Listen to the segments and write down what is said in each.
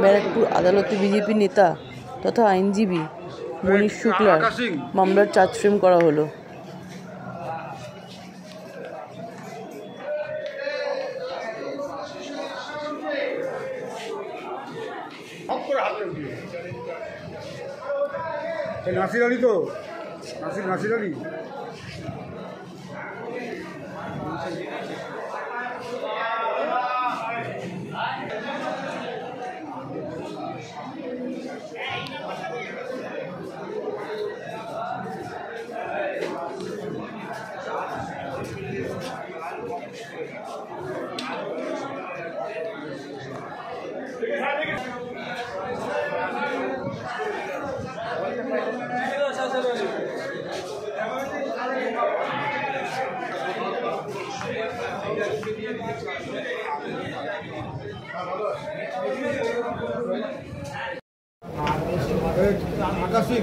ব্যারাকপুর আদালতে বিজেপি নেতা তথা আইনজীবী মনীশ শুক্লার মামলার চার্জ ফ্রেম করা হলো। নাসির আলী তো নাসির আলী আকাশিং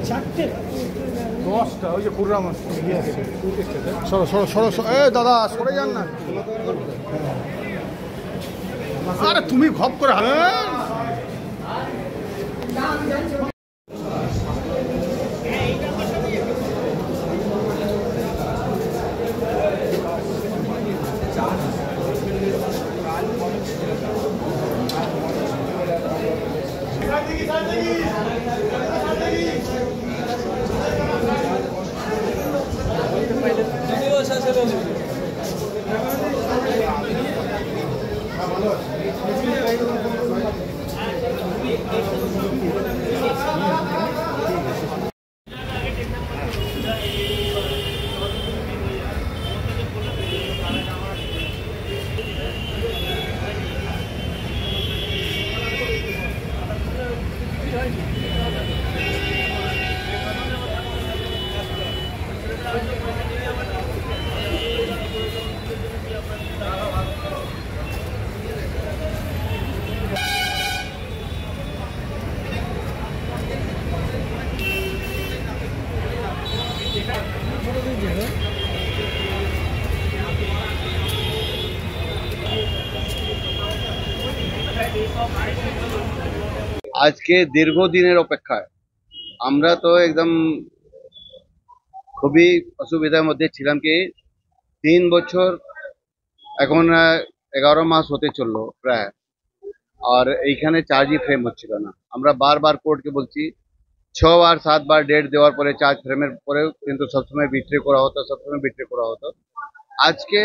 চারটে 10টা ওই যে কুররাম সরো সরো সরো দাদা সরে যান না। আরে তুমি ঘপ করে আজকে দীর্ঘদিনের অপেক্ষায় আমরা তো একদম খুবই অসুবিধার মধ্যে ছিলাম কি 3 বছর এখন 11 মাস হতে চললো প্রায়, আর এইখানে চার্জই ফ্রেম হচ্ছিল না। আমরা বারবার কোর্টকে বলছি, 6 বার 7 বার ডেট দেওয়ার পরে চার্জ ফ্রেমের পরেও কিন্তু সবসময় বিট্রে করা হতো। আজকে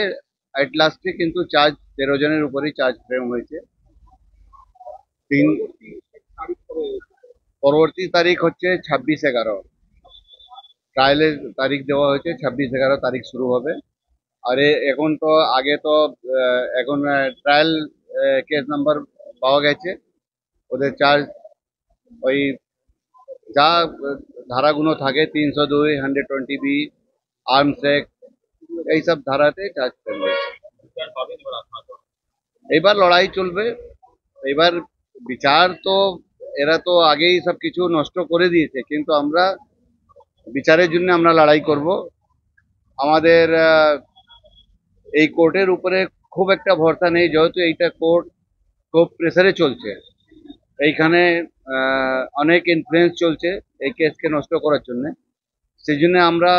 এট লাস্টে কিন্তু চার্জ 13 জনের উপরেই চার্জ ফ্রেম হয়েছে। পরবর্তী তারিখ হচ্ছে 26/11, ট্রায়ালের তারিখ দেওয়া হয়েছে 26/11 তারিখ শুরু হবে। আর এখন তো আগে তো এখন ট্রায়াল কেস নাম্বার পাওয়া গেছে, ওদের চার্জ ওই যা ধারাগুলো থাকে 302, 120B, আর্মস অ্যাক্ট, এইসব ধারাতে চার্জ করবে। এবার লড়াই চলবে। এবার বিচার তো এরা তো আগেই সব কিছু নষ্ট করে দিয়েছে, কিন্তু আমরা বিচারের জন্য আমরা লড়াই করব। আমাদের এই কোর্টের উপরে খুব একটা ভরসা নেই, যেহেতু এইটা কোর্ট খুব প্রেসারে চলছে। এইখানে অনেক ইনফ্লুয়েন্স চলছে এই কেসকে নষ্ট করার জন্য। সেই জন্য আমরা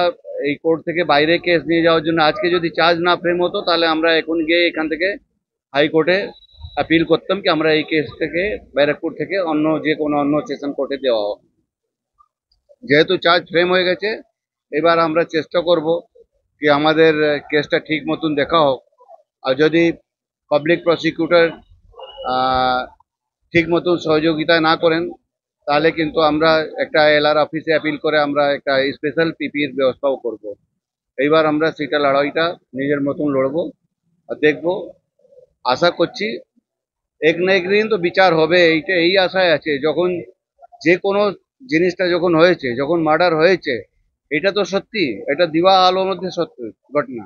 এই কোর্ট থেকে বাইরে কেস নিয়ে যাওয়ার জন্য, আজকে যদি চার্জ না ফ্রেম হতো তাহলে আমরা এখন গিয়ে এখান থেকে হাইকোর্টে অ্যাপিল করতাম কি আমরা এই কেস থেকে ব্যারাকপুর থেকে যে কোনো অন্য সেশন কোর্টে দেওয়া হোক। যেহেতু চার্জ ফ্রেম হয়ে গেছে, এবার আমরা চেষ্টা করব কি আমাদের কেসটা ঠিক মতন দেখা হোক। আর যদি পাবলিক প্রসিকিউটর ঠিক মতন সহযোগিতা না করেন তাহলে কিন্তু আমরা একটা এলআর অফিসে অ্যাপিল করে আমরা একটা স্পেশাল পিপির ব্যবস্থাও করব। এইবার আমরা সেটা লড়াইটা নিজের মতন লড়বো আর দেখবো। আশা করছি এক না একদিন তো বিচার হবে, এই আশায় আছে। যখন যে কোনো জিনিসটা যখন হয়েছে, যখন মার্ডার হয়েছে, এটা তো সত্যি, এটা দিবা আলোর মধ্যে সত্যি ঘটনা।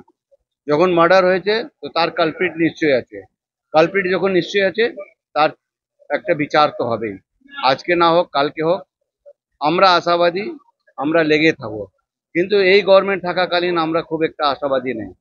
যখন মার্ডার হয়েছে তো তার কালপ্রিট নিশ্চয়ই আছে, কালপ্রিট যখন নিশ্চয়ই আছে তার একটা বিচার তো হবেই। আজকে না হোক কালকে হোক, আমরা আশাবাদী, আমরা লেগে থাকবো। কিন্তু এই গভর্নমেন্ট থাকাকালীন আমরা খুব একটা আশাবাদী নেই।